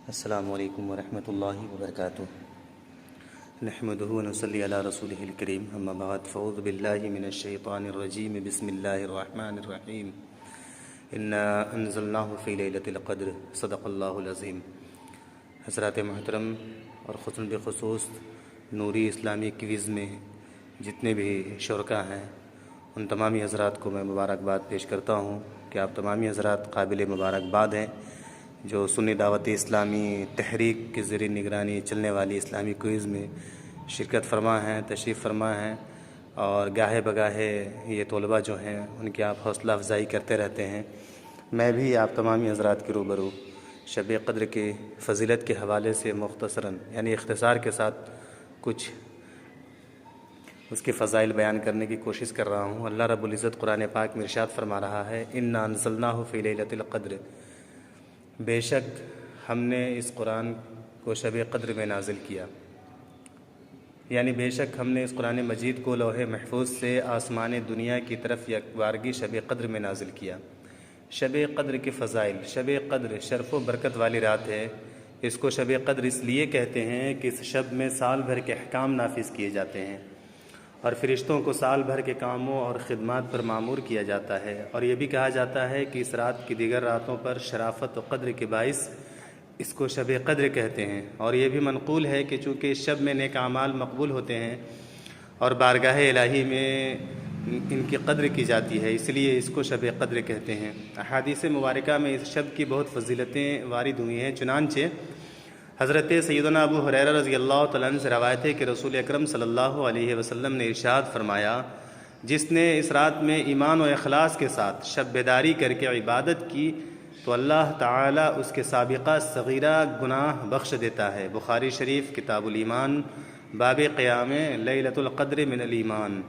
السلام علیکم ورحمۃ اللہ وبرکاتہ۔ نحمده ونصلی علی رسولہ الکریم، اما بعد فاعوذ باللہ من الشیطان الرجیم، بسم اللہ الرحمن الرحیم۔ انا انزلناہ فی لیلۃ القدر، صدق اللہ العظیم۔ حضرات محترم اور خصوصاً بخصوص نوری اسلامی کویز میں جتنے بھی شرکاء ہیں، ان تمامی حضرات کو میں مبارکباد پیش کرتا ہوں کہ آپ تمامی حضرات قابل مبارکباد ہیں جو سنی دعوت اسلامی تحریک کے زیر نگرانی چلنے والی اسلامی کوئز میں شرکت فرما ہیں، تشریف فرما ہیں، اور گاہے بگاہے یہ طلباء جو ہیں ان کی آپ حوصلہ افزائی کرتے رہتے ہیں۔ میں بھی آپ تمامی حضرات کے روبرو شب قدر کی فضیلت کے حوالے سے مختصراً یعنی اختصار کے ساتھ کچھ اس کے فضائل بیان کرنے کی کوشش کر رہا ہوں۔ اللہ رب العزت قرآن پاک میں ارشاد فرما رہا ہے، انا انزلناہ فی لیلۃ القدر، بے شک ہم نے اس قرآن کو شب قدر میں نازل کیا، یعنی بے شک ہم نے اس قرآن مجید کو لوح محفوظ سے آسمان دنیا کی طرف یکبارگی شب قدر میں نازل کیا۔ شب قدر کے فضائل، شب قدر شرف و برکت والی رات ہے۔ اس کو شب قدر اس لیے کہتے ہیں کہ اس شب میں سال بھر کے احکام نافذ کیے جاتے ہیں اور فرشتوں کو سال بھر کے کاموں اور خدمات پر مامور کیا جاتا ہے، اور یہ بھی کہا جاتا ہے کہ اس رات کی دیگر راتوں پر شرافت و قدر کے باعث اس کو شب قدر کہتے ہیں، اور یہ بھی منقول ہے کہ چونکہ اس شب میں نیک اعمال مقبول ہوتے ہیں اور بارگاہ الہی میں ان کی قدر کی جاتی ہے، اس لیے اس کو شب قدر کہتے ہیں۔ احادیث مبارکہ میں اس شب کی بہت فضیلتیں وارد ہوئی ہیں، چنانچہ حضرت سیدنا ابو ہریرہ رضی اللہ تعالیٰ عنہ سے روایت ہے کہ رسول اکرم صلی اللہ علیہ وسلم نے ارشاد فرمایا، جس نے اس رات میں ایمان و اخلاص کے ساتھ شب بیداری کر کے عبادت کی تو اللہ تعالیٰ اس کے سابقہ صغیرہ گناہ بخش دیتا ہے۔ بخاری شریف کتاب الایمان، باب قیام لیلۃ القدر من الایمان،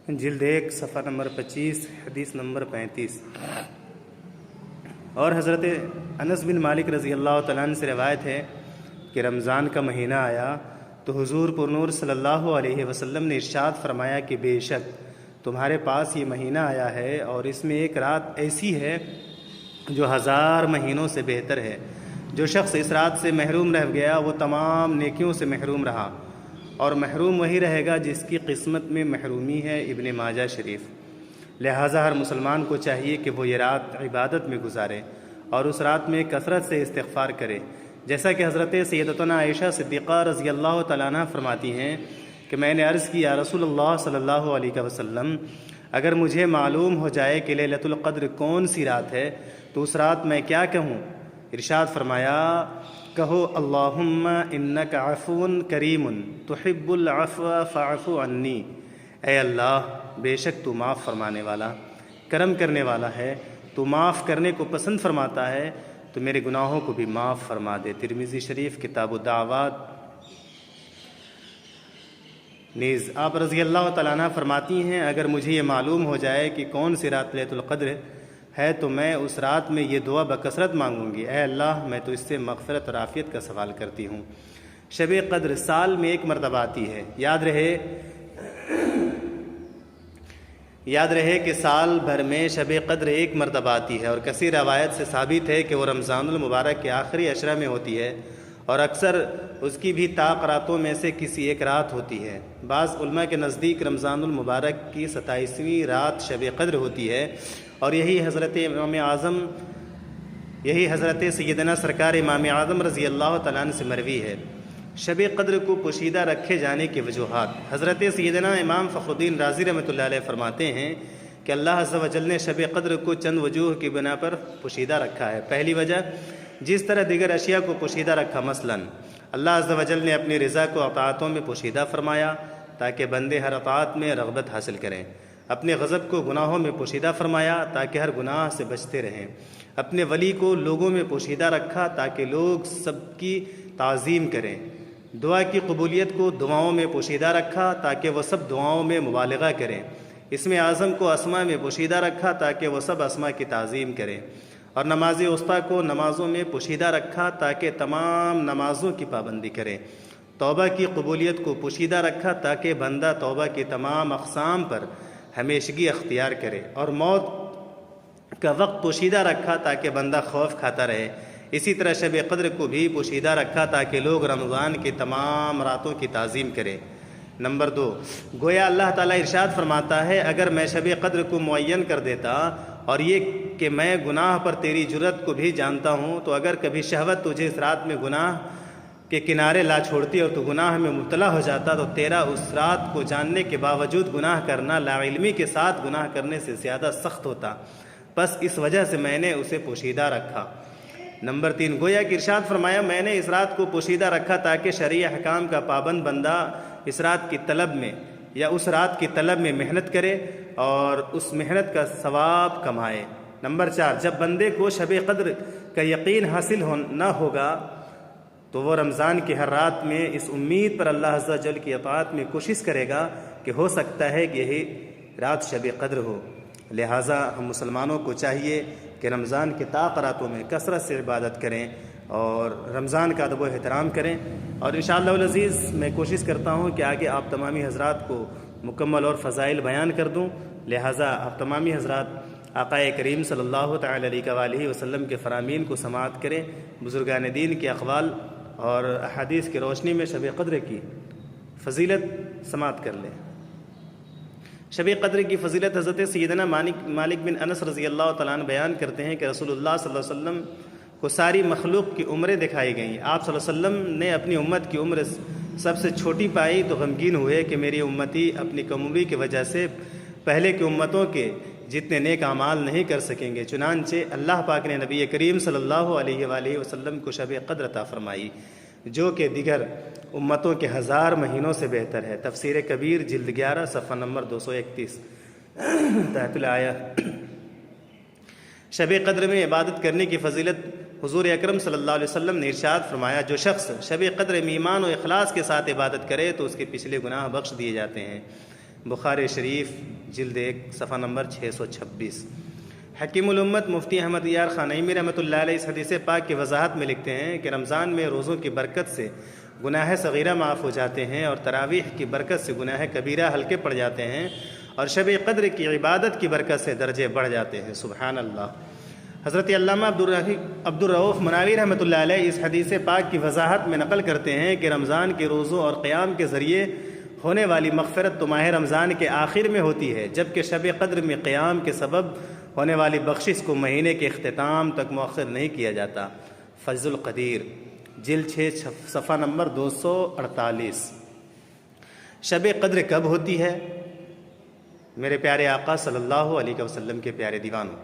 جلد 1 صفحہ نمبر 25، حدیث نمبر 35۔ اور حضرت انس بن مالک رضی اللہ تعالیٰ عنہ سے روایت ہے کہ رمضان کا مہینہ آیا تو حضور پرنور صلی اللہ علیہ وسلم نے ارشاد فرمایا کہ بے شک تمہارے پاس یہ مہینہ آیا ہے اور اس میں ایک رات ایسی ہے جو 1000 مہینوں سے بہتر ہے۔ جو شخص اس رات سے محروم رہ گیا وہ تمام نیکیوں سے محروم رہا، اور محروم وہی رہے گا جس کی قسمت میں محرومی ہے۔ ابن ماجہ شریف۔ لہٰذا ہر مسلمان کو چاہیے کہ وہ یہ رات عبادت میں گزارے اور اس رات میں کثرت سے استغفار کرے، جیسا کہ حضرت سیدتنا عائشہ صدیقہ رضی اللہ تعالیٰ عنہ فرماتی ہیں کہ میں نے عرض کی، یا رسول اللہ صلی اللہ علیہ وسلم، اگر مجھے معلوم ہو جائے کہ لیلۃ القدر کون سی رات ہے تو اس رات میں کیا کہوں؟ ارشاد فرمایا، کہو اللہم انک عفو کریم تحب العفو فاعف عنی، اے اللہ بے شک تو معاف فرمانے والا، کرم کرنے والا ہے، تو معاف کرنے کو پسند فرماتا ہے تو میرے گناہوں کو بھی معاف فرما دے۔ ترمذی شریف کتاب الدعوات۔ نیز آپ رضی اللہ تعالیٰ عنہ فرماتی ہیں، اگر مجھے یہ معلوم ہو جائے کہ کون سی رات لیلۃ القدر ہے تو میں اس رات میں یہ دعا بکثرت مانگوں گی، اے اللہ میں تو اس سے مغفرت اور عافیت کا سوال کرتی ہوں۔ شب قدر سال میں ایک مرتبہ آتی ہے، یاد رہے کہ سال بھر میں شب قدر ایک مرتبہ آتی ہے، اور کثیر روایت سے ثابت ہے کہ وہ رمضان المبارک کے آخری عشرہ میں ہوتی ہے، اور اکثر اس کی بھی طاق راتوں میں سے کسی ایک رات ہوتی ہے۔ بعض علماء کے نزدیک رمضان المبارک کی 27ویں رات شب قدر ہوتی ہے، اور یہی حضرت سیدنا سرکار امام اعظم رضی اللہ تعالیٰ عنہ سے مروی ہے۔ شب قدر کو پوشیدہ رکھے جانے کی وجوہات، حضرت سیدنا امام فخر الدین رازی رحمۃ اللہ علیہ فرماتے ہیں کہ اللہ عز و جل نے شب قدر کو چند وجوہ کی بنا پر پوشیدہ رکھا ہے۔ پہلی وجہ، جس طرح دیگر اشیاء کو پوشیدہ رکھا، مثلا اللہ عز و جل نے اپنی رضا کو اطاعتوں میں پوشیدہ فرمایا تاکہ بندے ہر اطاعت میں رغبت حاصل کریں، اپنے غضب کو گناہوں میں پوشیدہ فرمایا تاکہ ہر گناہ سے بچتے رہیں، اپنے ولی کو لوگوں میں پوشیدہ رکھا تاکہ لوگ سب کی تعظیم کریں، دعا کی قبولیت کو دعاؤں میں پوشیدہ رکھا تاکہ وہ سب دعاؤں میں مبالغہ کریں، اسم اعظم کو اسماء میں پوشیدہ رکھا تاکہ وہ سب اسماء کی تعظیم کریں، اور نماز وسطیٰ کو نمازوں میں پوشیدہ رکھا تاکہ تمام نمازوں کی پابندی کریں، توبہ کی قبولیت کو پوشیدہ رکھا تاکہ بندہ توبہ کی تمام اقسام پر ہمیشگی اختیار کرے، اور موت کا وقت پوشیدہ رکھا تاکہ بندہ خوف کھاتا رہے، اسی طرح شب قدر کو بھی پوشیدہ رکھا تاکہ لوگ رمضان کی تمام راتوں کی تعظیم کریں۔ نمبر 2، گویا اللہ تعالیٰ ارشاد فرماتا ہے اگر میں شب قدر کو معین کر دیتا اور یہ کہ میں گناہ پر تیری جرت کو بھی جانتا ہوں، تو اگر کبھی شہوت تجھے اس رات میں گناہ کے کنارے لا چھوڑتی اور تو گناہ میں مبتلا ہو جاتا تو تیرا اس رات کو جاننے کے باوجود گناہ کرنا لا علمی کے ساتھ گناہ کرنے سے زیادہ سخت ہوتا، بس اس وجہ سے میں نے اسے پوشیدہ رکھا۔ نمبر 3، گویا کہ ارشاد فرمایا میں نے اس رات کو پوشیدہ رکھا تاکہ شرعی احکام کا پابند بندہ اس رات کی طلب میں یا اس رات کی طلب میں محنت کرے اور اس محنت کا ثواب کمائے۔ نمبر 4، جب بندے کو شب قدر کا یقین حاصل نہ ہوگا تو وہ رمضان کی ہر رات میں اس امید پر اللہ عز و جل کی اطاعت میں کوشش کرے گا کہ ہو سکتا ہے کہ یہی رات شب قدر ہو۔ لہٰذا ہم مسلمانوں کو چاہیے کہ رمضان کے طاق راتوں میں کثرت سے عبادت کریں اور رمضان کا ادب و احترام کریں، اور انشاءاللہ العزیز میں کوشش کرتا ہوں کہ آگے آپ تمامی حضرات کو مکمل اور فضائل بیان کر دوں۔ لہٰذا آپ تمامی حضرات آقا کریم صلی اللہ تعالی علیہ وآلہ وسلم کے فرامین کو سماعت کریں، بزرگان دین کے اقوال اور احادیث کی روشنی میں شب قدر کی فضیلت سماعت کر لیں۔ شب قدر کی فضیلت حضرت سیدنا مالک بن انس رضی اللہ تعالیٰ عنہ بیان کرتے ہیں کہ رسول اللہ صلی اللہ علیہ وسلم کو ساری مخلوق کی عمریں دکھائی گئیں۔ آپ صلی اللہ علیہ وسلم نے اپنی امت کی عمر سب سے چھوٹی پائی تو غمگین ہوئے کہ میری امتی اپنی کم عمری کی وجہ سے پہلے کی امتوں کے جتنے نیک اعمال نہیں کر سکیں گے، چنانچہ اللہ پاک نے نبی کریم صلی اللہ علیہ وآلہ وسلم کو شب قدر عطا فرمائی جو کہ دیگر امتوں کے 1000 مہینوں سے بہتر ہے۔ تفسیر کبیر جلد 11 صفحہ نمبر 231 تحت الآیہ۔ شب قدر میں عبادت کرنے کی فضیلت حضور اکرم صلی اللہ علیہ وسلم نے ارشاد فرمایا جو شخص شب قدر میں ایمان و اخلاص کے ساتھ عبادت کرے تو اس کے پچھلے گناہ بخش دیے جاتے ہیں۔ بخاری شریف جلد 1 صفحہ نمبر 626۔ حکیم الامت مفتی احمد یار خانعیمی رحمۃ اللہ علیہ اس حدیث پاک کی وضاحت میں لکھتے ہیں کہ رمضان میں روزوں کی برکت سے گناہ صغیرہ معاف ہو جاتے ہیں اور تراویح کی برکت سے گناہ کبیرہ ہلکے پڑ جاتے ہیں اور شب قدر کی عبادت کی برکت سے درجے بڑھ جاتے ہیں۔ سبحان اللہ۔ حضرت علامہ عبدالرؤف مناوی رحمۃ اللہ علیہ اس حدیث پاک کی وضاحت میں نقل کرتے ہیں کہ رمضان کے روزوں اور قیام کے ذریعے ہونے والی مغفرت تو ماہ رمضان کے آخر میں ہوتی ہے، جبکہ شب قدر میں قیام کے سبب ہونے والی بخشش کو مہینے کے اختتام تک مؤخر نہیں کیا جاتا۔ فضل القدیر جلد 6 صفحہ نمبر 248۔ شب قدر کب ہوتی ہے؟ میرے پیارے آقا صلی اللہ علیہ وسلم کے پیارے دیوانوں،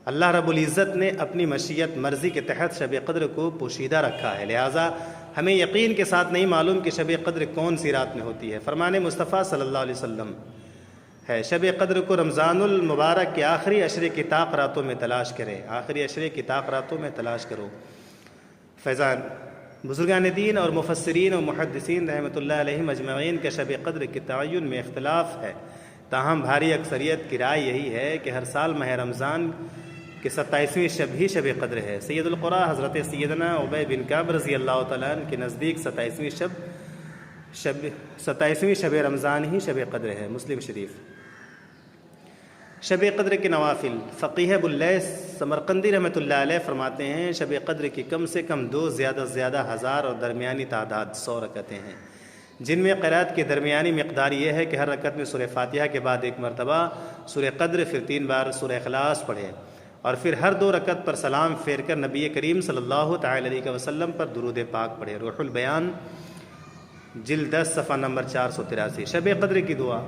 اللہ رب العزت نے اپنی مشیت مرضی کے تحت شب قدر کو پوشیدہ رکھا ہے، لہٰذا ہمیں یقین کے ساتھ نہیں معلوم کہ شب قدر کون سی رات میں ہوتی ہے۔ فرمان مصطفیٰ صلی اللہ علیہ وسلم ہے شب قدر کو رمضان المبارک کے آخری عشرے کی طاق راتوں میں تلاش کرے، آخری عشرے کی طاق راتوں میں تلاش کرو۔ فیضان بزرگان دین اور مفسرین و محدثین رحمۃ اللہ علیہ مجمعین کے شب قدر کے تعین میں اختلاف ہے، تاہم بھاری اکثریت کی رائے یہی ہے کہ ہر سال ماہ رمضان کہ 27ویں شب ہی شب قدر ہے۔ سید القرا حضرت سیدنا عبی بن کعب رضی اللہ تعالیٰ عنہ کے نزدیک 27ویں شب رمضان ہی شب قدر ہے۔ مسلم شریف۔ شب قدر کے نوافل فقیہ ابواللیث سمرقندی رحمۃ اللہ علیہ فرماتے ہیں شب قدر کی کم سے کم 2 زیادہ سے زیادہ 1000 اور درمیانی تعداد 100 رکعتیں ہیں، جن میں قرات کی درمیانی مقدار یہ ہے کہ ہر رکعت میں سورہ فاتحہ کے بعد 1 مرتبہ سورہ قدر، پھر 3 بار سورہ اخلاص پڑھے اور پھر ہر 2 رکعت پر سلام پھیر کر نبی کریم صلی اللہ تعالی علیہ وسلم پر درود پاک پڑھے۔ روح البیان جلد 10 صفحہ نمبر 483۔ شب قدر کی دعا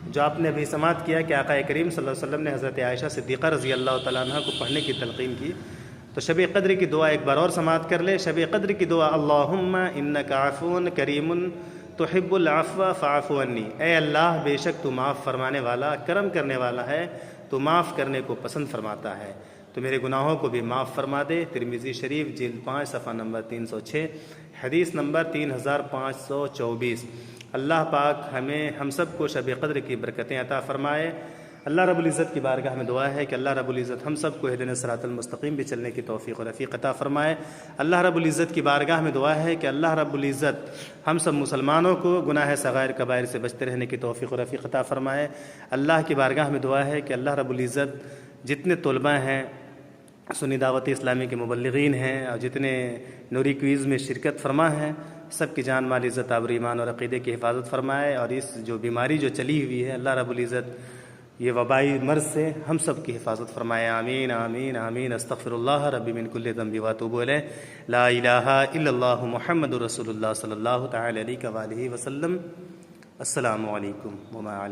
جو آپ نے ابھی سماعت کیا کہ آقا کریم صلی اللہ علیہ وسلم نے حضرت عائشہ صدیقہ رضی اللہ تعالیٰ عنہ کو پڑھنے کی تلقین کی، تو شب قدر کی دعا ایک بار اور سماعت کر لے۔ شب قدر کی دعا اللہم انک عفو کریم تحب العفو فاعف عنی، اے اللہ بے شک تو معاف فرمانے والا کرم کرنے والا ہے، تو معاف کرنے کو پسند فرماتا ہے، تو میرے گناہوں کو بھی معاف فرما دے۔ ترمذی شریف جلد 5 صفحہ نمبر 306، حدیث نمبر 3524۔ اللہ پاک ہم سب کو شب قدر کی برکتیں عطا فرمائے۔ اللہ رب العزت کی بارگاہ میں دعا ہے کہ اللہ رب العزت ہم سب کو اہدنا الصراط المستقیم بھی چلنے کی توفیق و رفیق عطا فرمائے۔ اللہ رب العزت کی بارگاہ میں دعا ہے کہ اللہ رب العزت ہم سب مسلمانوں کو گناہ صغائر کبائر سے بچتے رہنے کی توفیق و رفیق عطا فرمائے۔ اللہ کی بارگاہ میں دعا ہے کہ اللہ رب العزت جتنے طلباء ہیں، سنی دعوت اسلامی کے مبلغین ہیں، اور جتنے نوری کوئز میں شرکت فرما ہیں، سب کی جان مال عزت آبرو ایمان اور عقیدے کی حفاظت فرمائے، اور اس جو بیماری جو چلی ہوئی ہے اللہ رب العزت یہ وبائی مرض سے ہم سب کی حفاظت فرمائے، آمین آمین آمین۔ استغفر اللہ ربی من کل ذنب واتوب الیہ، لا الہ الا اللہ محمد رسول اللہ صلی اللہ تعالی علیہ وآلہ وسلم۔ السلام علیکم وما علیکم۔